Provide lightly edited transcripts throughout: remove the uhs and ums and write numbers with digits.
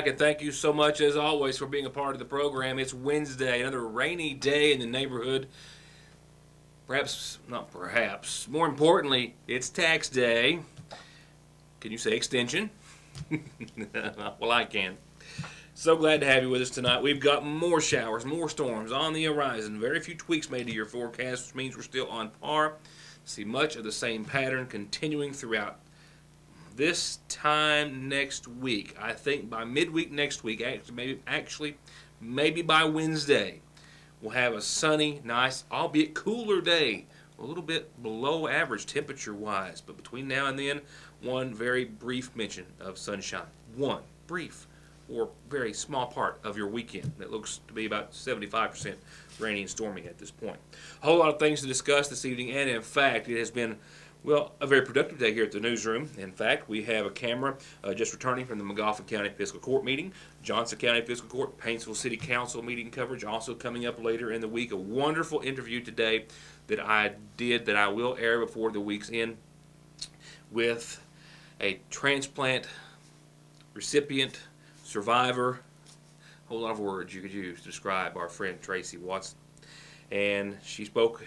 And thank you so much, as always, for being a part of the program. It's Wednesday, another rainy day in the neighborhood. Perhaps, not perhaps, more importantly, it's tax day. Can you say extension? Well, I can. So glad to have you with us tonight. We've got more showers, more storms on the horizon. Very few tweaks made to your forecast, which means we're still on par. See much of the same pattern continuing throughout this time next week. I think by midweek next week, maybe by Wednesday, we'll have a sunny, nice, albeit cooler day. A little bit below average temperature-wise, but between now and then, one very brief mention of sunshine. One brief or very small part of your weekend that looks to be about 75% rainy and stormy at this point. A whole lot of things to discuss this evening, and in fact, it has been, well, a very productive day here at the newsroom. In fact, we have a camera just returning from the McGoffin County Fiscal Court meeting, Johnson County Fiscal Court, Paintsville City Council meeting coverage also coming up later in the week. A wonderful interview today that I will air before the week's end with a transplant recipient, survivor, a whole lot of words you could use to describe our friend Tracy Watson. And she spoke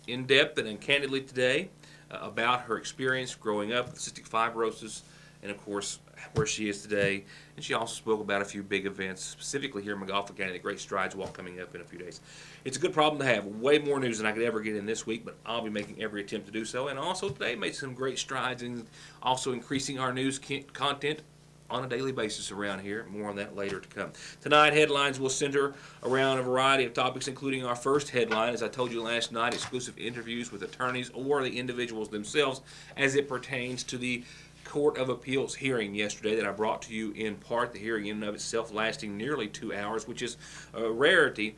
in depth and candidly today about her experience growing up with cystic fibrosis and, of course, where she is today. And she also spoke about a few big events, specifically here in McGoffin County, the Great Strides Walk coming up in a few days. It's a good problem to have. Way more news than I could ever get in this week, but I'll be making every attempt to do so. And also today made some great strides in also increasing our news content on a daily basis around here. More on that later to come. Tonight, headlines will center around a variety of topics, including our first headline, as I told you last night, exclusive interviews with attorneys or the individuals themselves as it pertains to the Court of Appeals hearing yesterday that I brought to you in part, the hearing in and of itself lasting nearly 2 hours, which is a rarity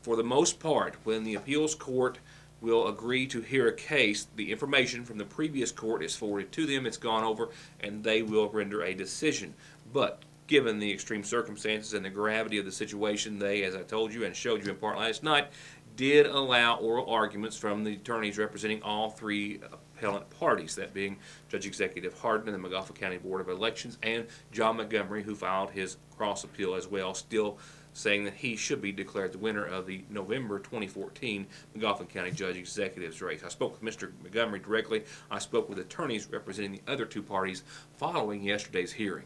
for the most part. When the appeals court will agree to hear a case, the information from the previous court is forwarded to them, it's gone over, and they will render a decision. But given the extreme circumstances and the gravity of the situation, they, as I told you and showed you in part last night, did allow oral arguments from the attorneys representing all three appellant parties, that being Judge Executive Hardin and the McGoffin County Board of Elections, and John Montgomery, who filed his cross appeal as well, still saying that he should be declared the winner of the November 2014 McGoffin County Judge Executive's race. I spoke with Mr. Montgomery directly. I spoke with attorneys representing the other two parties following yesterday's hearing.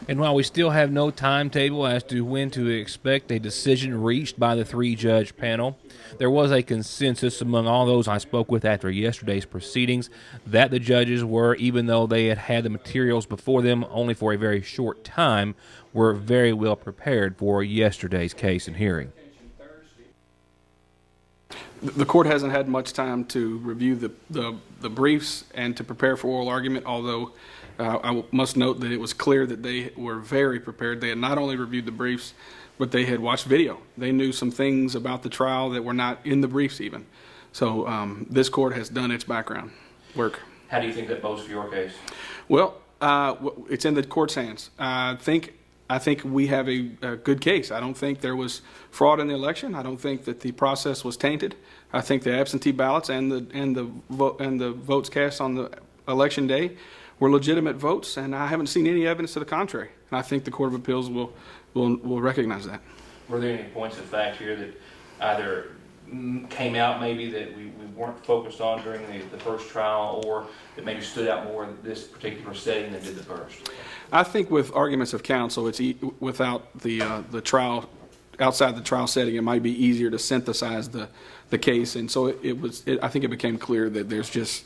And while we still have no timetable as to when to expect a decision reached by the three-judge panel, there was a consensus among all those I spoke with after yesterday's proceedings that the judges were, even though they had had the materials before them only for a very short time, were very well prepared for yesterday's case and hearing. The court hasn't had much time to review the briefs and to prepare for oral argument, although I must note that it was clear that they were very prepared. They had not only reviewed the briefs, but they had watched video. They knew some things about the trial that were not in the briefs even. So this court has done its background work. How do you think that bodes for your case? Well, it's in the court's hands. I think we have a good case. I don't think there was fraud in the election. I don't think that the process was tainted. I think the absentee ballots and the votes cast on the election day were legitimate votes, and I haven't seen any evidence to the contrary. And I think the Court of Appeals will recognize that. Were there any points of fact here that either came out maybe that we weren't focused on during the first trial, or that maybe stood out more in this particular setting than did the first? I think with arguments of counsel, it's without the trial, outside the trial setting, it might be easier to synthesize the case, and so I think it became clear that there's just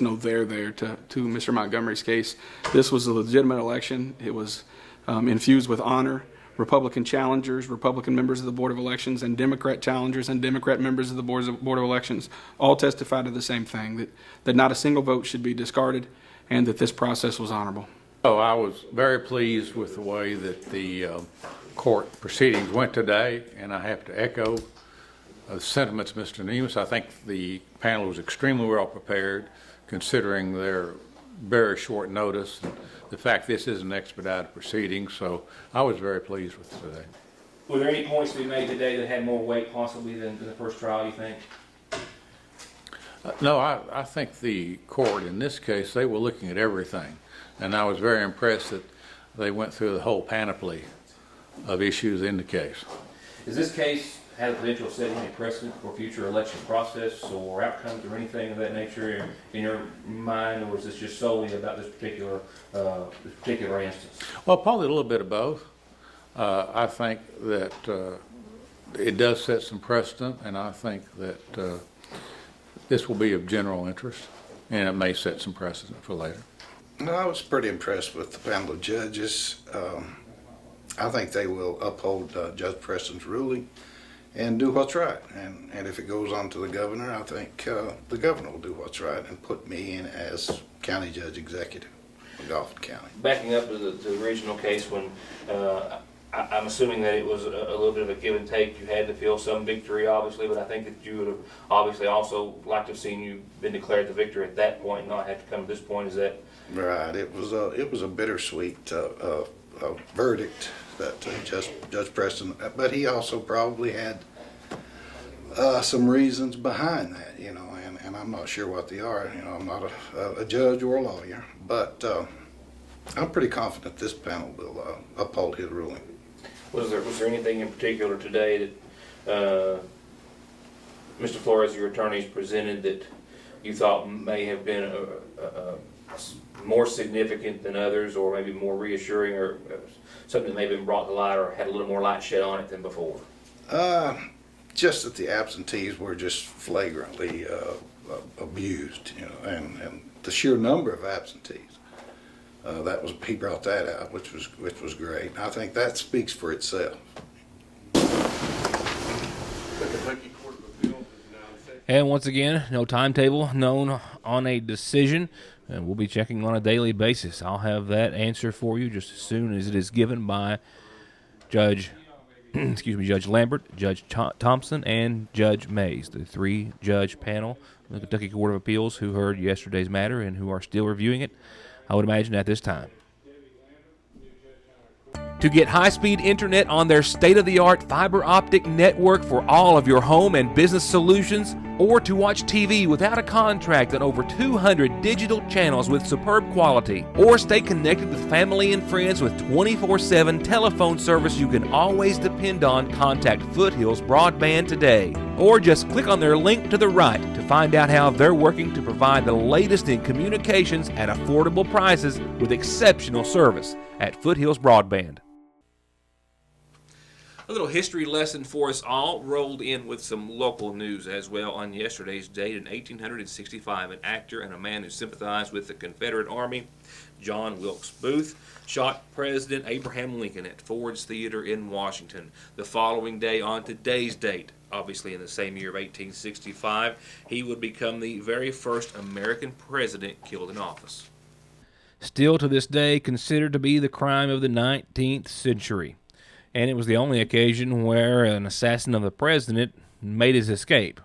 no there to Mr. Montgomery's case. This was a legitimate election. It was infused with honor. Republican challengers, Republican members of the Board of Elections, and Democrat challengers and Democrat members of the Board of Elections all testified to the same thing, that not a single vote should be discarded and that this process was honorable. Oh, I was very pleased with the way that the court proceedings went today, and I have to echo the sentiments of Mr. Nemus. I think the panel was extremely well prepared, considering their very short notice and the fact this is an expedited proceeding, so I was very pleased with today. Were there any points to be made today that had more weight possibly than the first trial, you think? No, I think the court in this case, they were looking at everything. And I was very impressed that they went through the whole panoply of issues in the case. Does this case have the potential of setting a precedent for future election process or outcomes or anything of that nature in your mind, or is this just solely about this particular instance? Well, probably a little bit of both. I think that it does set some precedent, and I think that this will be of general interest, and it may set some precedent for later. No, I was pretty impressed with the panel of judges. I think they will uphold Judge Preston's ruling and do what's right. And if it goes on to the governor, I think the governor will do what's right and put me in as county judge executive of Dauphin County. Backing up to the original case, when I'm assuming that it was a little bit of a give and take. You had to feel some victory, obviously, but I think that you would have obviously also liked to have seen you been declared the victor at that point, not have to come to this point. Is that right? It was a bittersweet verdict that Judge Preston, but he also probably had some reasons behind that, you know, and I'm not sure what they are. You know, I'm not a judge or a lawyer, but I'm pretty confident this panel will uphold his ruling. Was there anything in particular today that Mr. Flores, your attorneys, presented that you thought may have been more significant than others, or maybe more reassuring, or something that may have been brought to light or had a little more light shed on it than before? Just that the absentees were just flagrantly abused, you know, and the sheer number of absentees. He brought that out, which was great. I think that speaks for itself. And once again, no timetable known on a decision, and we'll be checking on a daily basis. I'll have that answer for you just as soon as it is given by Judge Lambert, Judge Thompson, and Judge Mays, the three-judge panel of the Kentucky Court of Appeals who heard yesterday's matter and who are still reviewing it, I would imagine, at this time. To get high-speed internet on their state-of-the-art fiber optic network for all of your home and business solutions, or to watch TV without a contract on over 200 digital channels with superb quality, or stay connected with family and friends with 24/7 telephone service you can always depend on, contact Foothills Broadband today. Or just click on their link to the right to find out how they're working to provide the latest in communications at affordable prices with exceptional service at Foothills Broadband. A little history lesson for us all, rolled in with some local news as well. On yesterday's date in 1865, an actor and a man who sympathized with the Confederate Army, John Wilkes Booth, shot President Abraham Lincoln at Ford's Theater in Washington. The following day, on today's date, obviously in the same year of 1865, he would become the very first American president killed in office. Still to this day considered to be the crime of the 19th century. And it was the only occasion where an assassin of the president made his escape.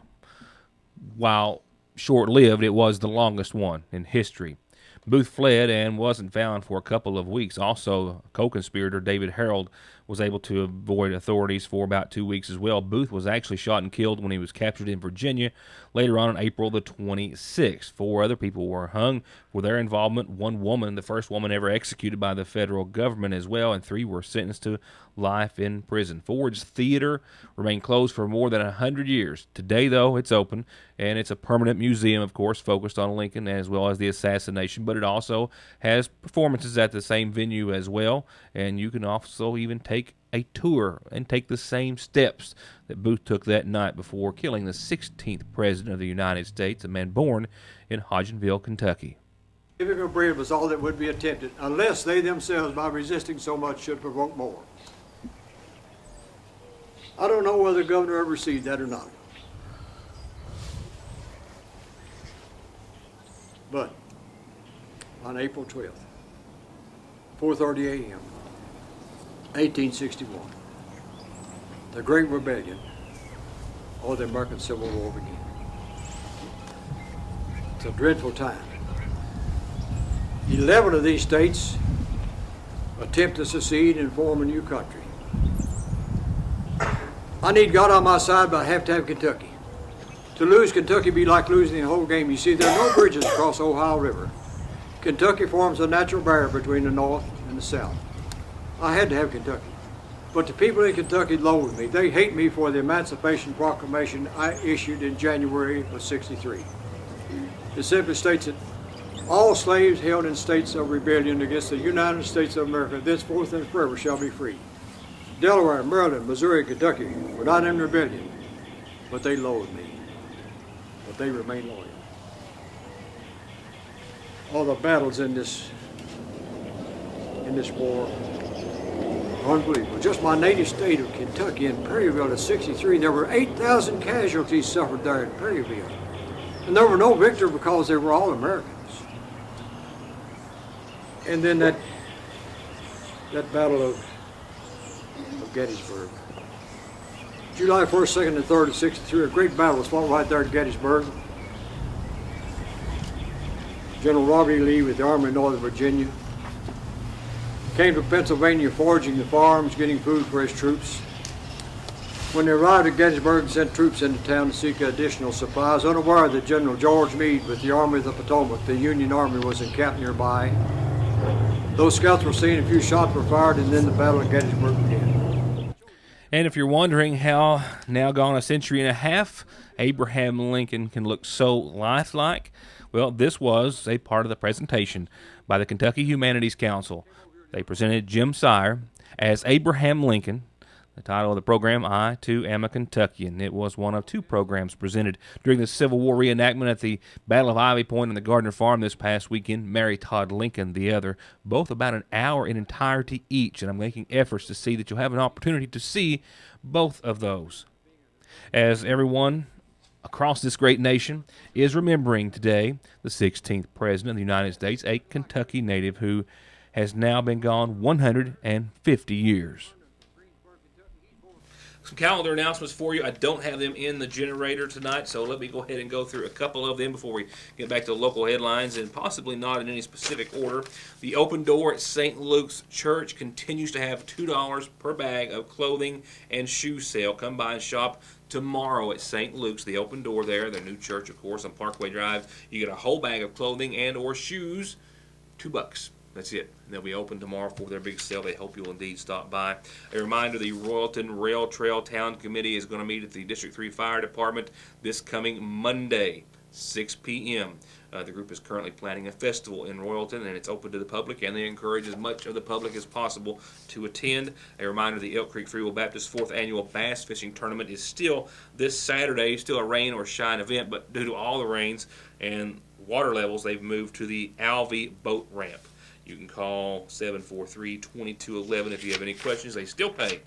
While short-lived, it was the longest one in history. Booth fled and wasn't found for a couple of weeks. Also, co-conspirator David Harold was able to avoid authorities for about 2 weeks as well. Booth was actually shot and killed when he was captured in Virginia later on April the 26th. 4 other people were hung for their involvement. 1 woman, the first woman ever executed by the federal government as well, and 3 were sentenced to life in prison. Ford's Theater remained closed for more than 100 years. Today, though, it's open, and it's a permanent museum, of course, focused on Lincoln as well as the assassination, but it also has performances at the same venue as well, and you can also even take a tour and take the same steps that Booth took that night before killing the 16th President of the United States, a man born in Hodgenville, Kentucky. Giving of bread was all that would be attempted, unless they themselves, by resisting so much, should provoke more. I don't know whether the governor ever received that or not. But on April 12th, 4:30 a.m., 1861, the Great Rebellion, or the American Civil War began. It's a dreadful time. 11 of these states attempt to secede and form a new country. I need God on my side, but I have to have Kentucky. To lose Kentucky would be like losing the whole game. You see, there are no bridges across the Ohio River. Kentucky forms a natural barrier between the North and the South. I had to have Kentucky. But the people in Kentucky loathe me. They hate me for the Emancipation Proclamation I issued in January of '63. It simply states that all slaves held in states of rebellion against the United States of America thenceforth and forever shall be free. Delaware, Maryland, Missouri, and Kentucky were not in rebellion, but they loathe me. But they remain loyal. All the battles in this war, unbelievable. Just my native state of Kentucky in Perryville in '63, there were 8,000 casualties suffered there in Perryville. And there were no victor because they were all Americans. And then that battle of Gettysburg. July 1st, 2nd, and 3rd of '63, a great battle was fought right there at Gettysburg. General Robert E. Lee with the Army of Northern Virginia came to Pennsylvania foraging the farms, getting food for his troops. When they arrived at Gettysburg and sent troops into town to seek additional supplies, unaware that General George Meade with the Army of the Potomac, the Union Army, was encamped nearby. Those scouts were seen, a few shots were fired, and then the Battle of Gettysburg began. And if you're wondering how, now gone a century and a half, Abraham Lincoln can look so lifelike, well, this was a part of the presentation by the Kentucky Humanities Council. They presented Jim Sire as Abraham Lincoln. The title of the program, I, Too, Am a Kentuckian. It was one of two programs presented during the Civil War reenactment at the Battle of Ivy Point on the Gardner Farm this past weekend. Mary Todd Lincoln, the other, both about an hour in entirety each, and I'm making efforts to see that you'll have an opportunity to see both of those. As everyone across this great nation is remembering today the 16th President of the United States, a Kentucky native who has now been gone 150 years. Some calendar announcements for you. I don't have them in the generator tonight, so let me go ahead and go through a couple of them before we get back to the local headlines, and possibly not in any specific order. The Open Door at St. Luke's Church continues to have $2 per bag of clothing and shoe sale. Come by and shop tomorrow at St. Luke's, the Open Door there, their new church, of course, on Parkway Drive. You get a whole bag of clothing and or shoes, $2. That's it. They'll be open tomorrow for their big sale. They hope you'll indeed stop by. A reminder, the Royalton Rail Trail Town Committee is going to meet at the District 3 Fire Department this coming Monday, 6 p.m. The group is currently planning a festival in Royalton, and it's open to the public, and they encourage as much of the public as possible to attend. A reminder, the Elk Creek Free Will Baptist 4th Annual Bass Fishing Tournament is still this Saturday, still a rain or shine event, but due to all the rains and water levels, they've moved to the Alvey Boat Ramp. You can call 743-2211 if you have any questions. They still pay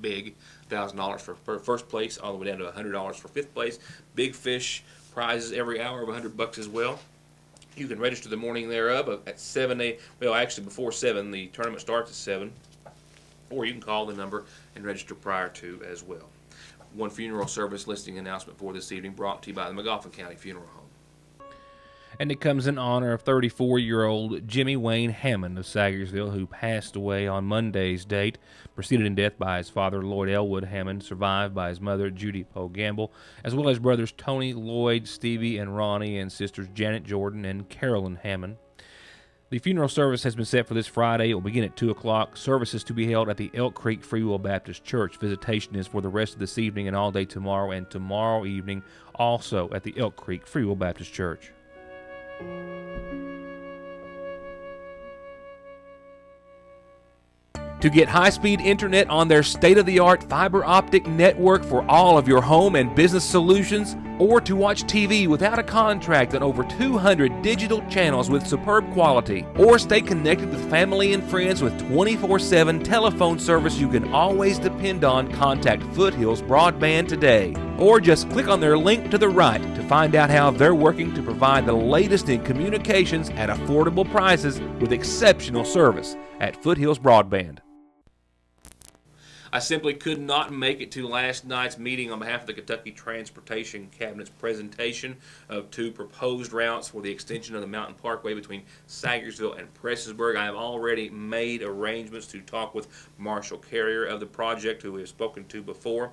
big, $1,000 for first place, all the way down to $100 for fifth place. Big fish prizes every hour of $100 as well. You can register the morning thereof at 7 a.m. Well, actually before 7. The tournament starts at 7. Or you can call the number and register prior to as well. One funeral service listing announcement for this evening brought to you by the McGoffin County Funeral Home. And it comes in honor of 34-year-old Jimmy Wayne Hammond of Sagersville, who passed away on Monday's date, preceded in death by his father, Lloyd Elwood Hammond, survived by his mother, Judy Poe Gamble, as well as brothers Tony, Lloyd, Stevie, and Ronnie, and sisters Janet Jordan and Carolyn Hammond. The funeral service has been set for this Friday. It will begin at 2 o'clock. Services to be held at the Elk Creek Free Will Baptist Church. Visitation is for the rest of this evening and all day tomorrow, and tomorrow evening also at the Elk Creek Free Will Baptist Church. To get high-speed internet on their state-of-the-art fiber optic network for all of your home and business solutions, or to watch TV without a contract on over 200 digital channels with superb quality, or stay connected with family and friends with 24/7 telephone service you can always depend on, contact Foothills Broadband today. Or just click on their link to the right to find out how they're working to provide the latest in communications at affordable prices with exceptional service at Foothills Broadband. I simply could not make it to last night's meeting on behalf of the Kentucky Transportation Cabinet's presentation of two proposed routes for the extension of the Mountain Parkway between Sagersville and Prestonsburg. I have already made arrangements to talk with Marshall Carrier of the project, who we have spoken to before.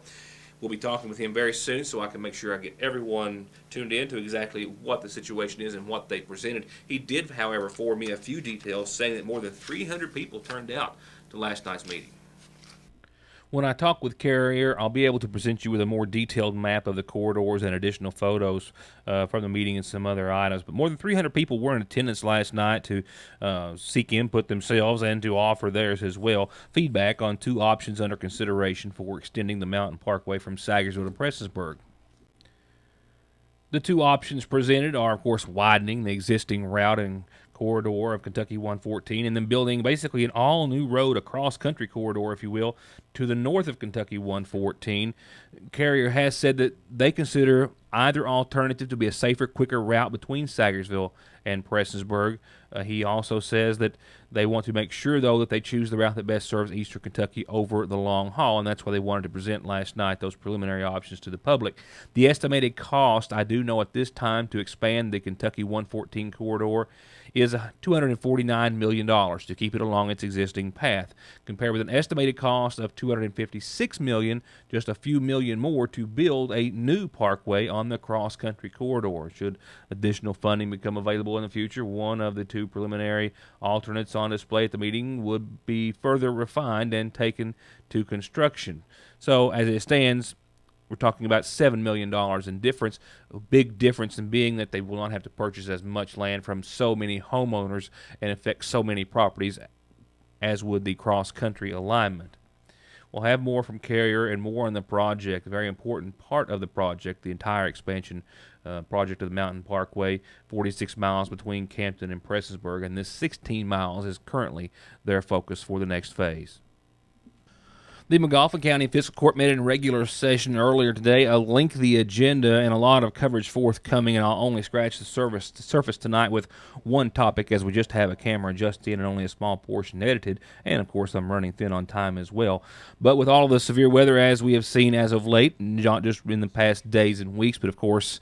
We'll be talking with him very soon so I can make sure I get everyone tuned in to exactly what the situation is and what they presented. He did, however, forward me a few details saying that more than 300 people turned out to last night's meeting. When I talk with Carrier, I'll be able to present you with a more detailed map of the corridors and additional photos from the meeting and some other items. But more than 300 people were in attendance last night to seek input themselves and to offer theirs as well. Feedback on 2 options under consideration for extending the Mountain Parkway from Sagersville to Prestonsburg. The 2 options presented are, of course, widening the existing route and corridor of Kentucky 114 and then building basically an all-new road, a cross-country corridor, if you will, to the north of Kentucky 114. Carrier has said that they consider either alternative to be a safer, quicker route between Sagersville and Prestonsburg. He also says that they want to make sure, though, that they choose the route that best serves eastern Kentucky over the long haul, and that's why they wanted to present last night those preliminary options to the public. The estimated cost, I do know at this time, to expand the Kentucky 114 corridor is $249 million to keep it along its existing path, compared with an estimated cost of $256 million, just a few million more, to build a new parkway on the cross-country corridor. Should additional funding become available in the future, one of the 2 preliminary alternates on display at the meeting would be further refined and taken to construction. So, as it stands, we're talking about $7 million in difference, a big difference in being that they will not have to purchase as much land from so many homeowners and affect so many properties as would the cross-country alignment. We'll have more from Carrier and more on the project, a very important part of the project, the entire expansion project of the Mountain Parkway, 46 miles between Campton and Prestonsburg, and this 16 miles is currently their focus for the next phase. The McGoffin County Fiscal Court met in regular session earlier today, a lengthy agenda and a lot of coverage forthcoming, and I'll only scratch the surface tonight with one topic as we just have a camera just in and only a small portion edited, and of course I'm running thin on time as well. But with all of the severe weather as we have seen as of late, not just in the past days and weeks, but of course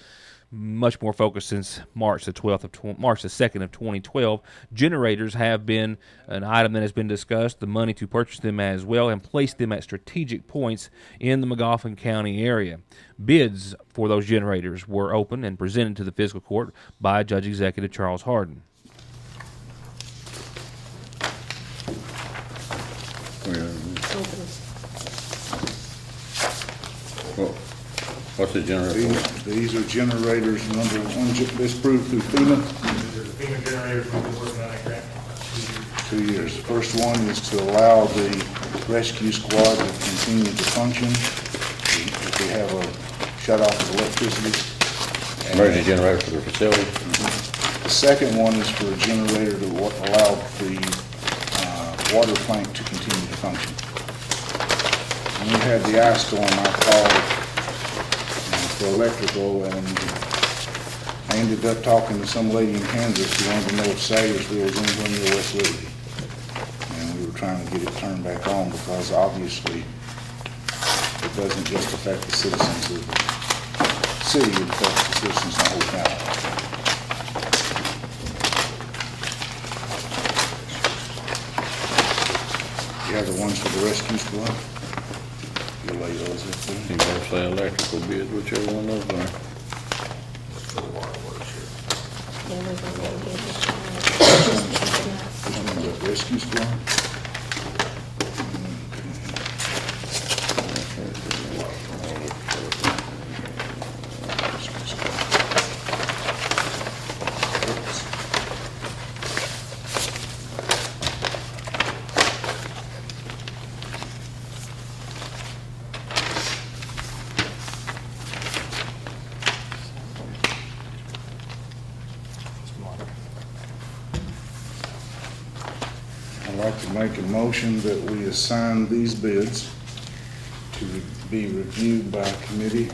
much more focused since March the 2nd of 2012. Generators have been an item that has been discussed, the money to purchase them as well, and place them at strategic points in the McGoffin County area. Bids for those generators were opened and presented to the fiscal court by Judge Executive Charles Hardin. What's the generator? These are generators, number one, this approved through FEMA. There's a FEMA generator we've been working on that grant. 2 years. The first one is to allow the rescue squad to continue to function if we have a shut off of electricity. Emergency generator for the facility. The second one is for a generator to allow the water plant to continue to function. When we had the ice storm, I called for electrical, and I ended up talking to some lady in Kansas who wanted to know if Sagersville was anywhere near West Liberty. And we were trying to get it turned back on because obviously it doesn't just affect the citizens of the city, it affects the citizens of the whole county. You have the ones for the rescue squad? You'll lay those up there. You better say electrical bids, whichever one of those are. This one's a rescue squad. I'd like to make a motion that we assign these bids to be reviewed by a committee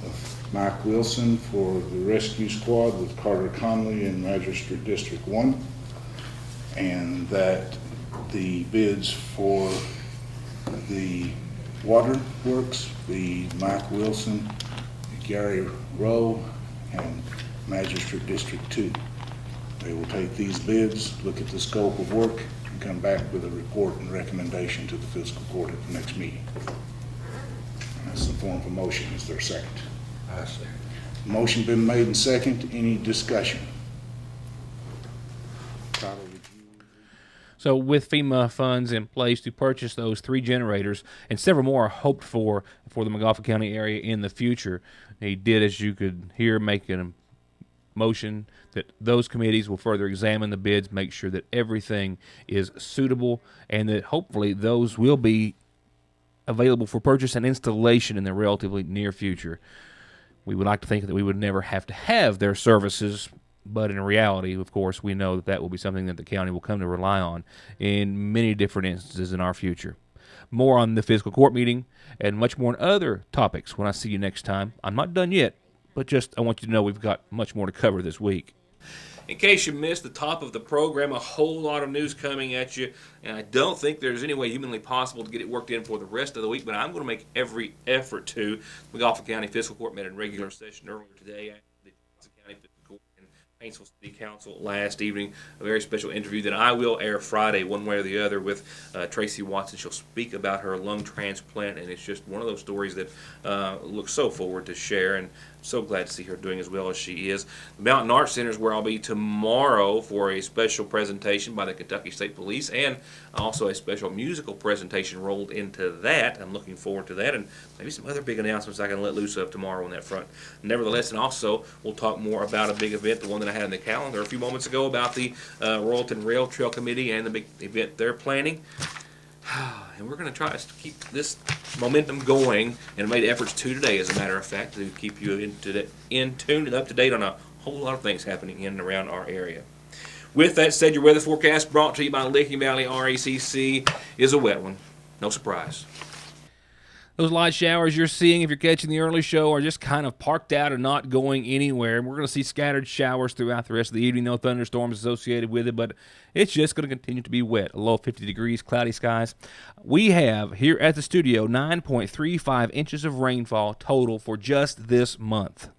of Mike Wilson for the rescue squad with Carter Conley in Magistrate District 1, and that the bids for the water works be Mike Wilson, Gary Rowe, and Magistrate District 2. They will take these bids, look at the scope of work, and come back with a report and recommendation to the fiscal court at the next meeting. That's the form of a motion. Is there a second? I second. Motion been made and second. Any discussion? Tyler, would you? So with FEMA funds in place to purchase those 3 generators, and several more are hoped for the McGoffin County area in the future, he did, as you could hear, make a motion that those committees will further examine the bids, make sure that everything is suitable, and that hopefully those will be available for purchase and installation in the relatively near future. We would like to think that we would never have to have their services, but in reality, of course, we know that that will be something that the county will come to rely on in many different instances in our future. More on the fiscal court meeting and much more on other topics when I see you next time. I'm not done yet, but just I want you to know we've got much more to cover this week. In case you missed the top of the program, a whole lot of news coming at you, and I don't think there's any way humanly possible to get it worked in for the rest of the week, but I'm going to make every effort to. McGoffin County Fiscal Court met in regular session earlier today. The Johnson County Fiscal Court and Paintsville City Council last evening. A very special interview that I will air Friday, one way or the other, with Tracy Watson. She'll speak about her lung transplant, and it's just one of those stories that look so forward to share, and so glad to see her doing as well as she is. The Mountain Arts Center is where I'll be tomorrow for a special presentation by the Kentucky State Police, and also a special musical presentation rolled into that. I'm looking forward to that, and maybe some other big announcements I can let loose of tomorrow on that front. Nevertheless, and also we'll talk more about a big event, the one that I had on the calendar a few moments ago about the Royalton Rail Trail Committee and the big event they're planning. And we're going to try to keep this momentum going, and made efforts to today, as a matter of fact, to keep you in tune and up to date on a whole lot of things happening in and around our area. With that said, your weather forecast brought to you by Licking Valley RACC is a wet one. No surprise. Those light showers you're seeing, if you're catching the early show, are just kind of parked out and not going anywhere. And we're going to see scattered showers throughout the rest of the evening. No thunderstorms associated with it, but it's just going to continue to be wet. A low of 50 degrees, cloudy skies. We have here at the studio 9.35 inches of rainfall total for just this month.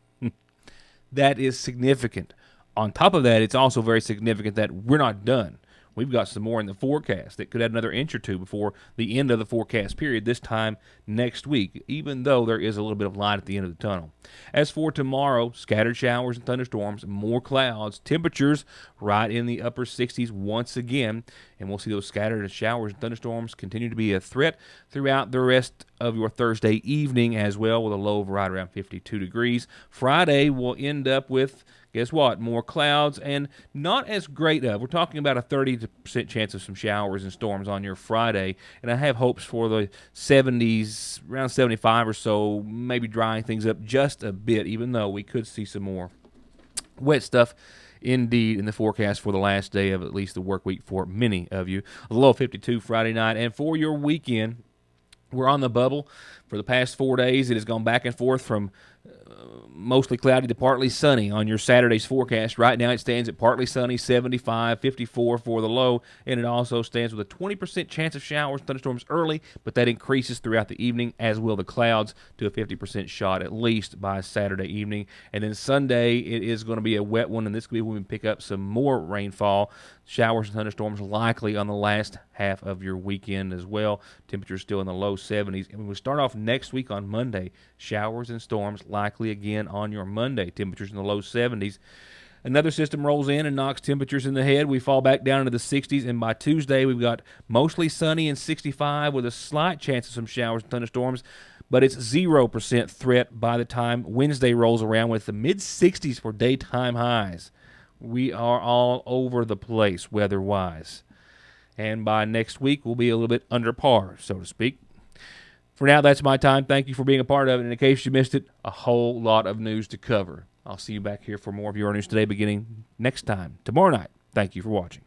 That is significant. On top of that, it's also very significant that we're not done. We've got some more in the forecast that could add another inch or two before the end of the forecast period this time next week, even though there is a little bit of light at the end of the tunnel. As for tomorrow, scattered showers and thunderstorms, more clouds, temperatures right in the upper 60s once again, and we'll see those scattered showers and thunderstorms continue to be a threat throughout the rest of your Thursday evening as well, with a low of right around 52 degrees. Friday will end up with, guess what, more clouds and not as great of. We're talking about a 30% chance of some showers and storms on your Friday, and I have hopes for the 70s, around 75 or so, maybe drying things up just a bit, even though we could see some more wet stuff indeed in the forecast for the last day of at least the work week for many of you. A low of 52 Friday night, and for your weekend, we're on the bubble. For the past 4 days, it has gone back and forth from mostly cloudy to partly sunny on your Saturday's forecast. Right now it stands at partly sunny, 75, 54 for the low, and it also stands with a 20% chance of showers, thunderstorms early, but that increases throughout the evening, as will the clouds, to a 50% shot at least by Saturday evening. And then Sunday, it is going to be a wet one, and this could be when we pick up some more rainfall. Showers and thunderstorms likely on the last half of your weekend as well. Temperatures still in the low 70s. And we start off next week on Monday. Showers and storms likely again on your Monday. Temperatures in the low 70s. Another system rolls in and knocks temperatures in the head. We fall back down into the 60s, and by Tuesday we've got mostly sunny and 65 with a slight chance of some showers and thunderstorms, but it's 0% threat by the time Wednesday rolls around, with the mid-60s for daytime highs. We are all over the place weather-wise. And by next week, we'll be a little bit under par, so to speak. For now, that's my time. Thank you for being a part of it. And in case you missed it, a whole lot of news to cover. I'll see you back here for more of your news today beginning next time, tomorrow night. Thank you for watching.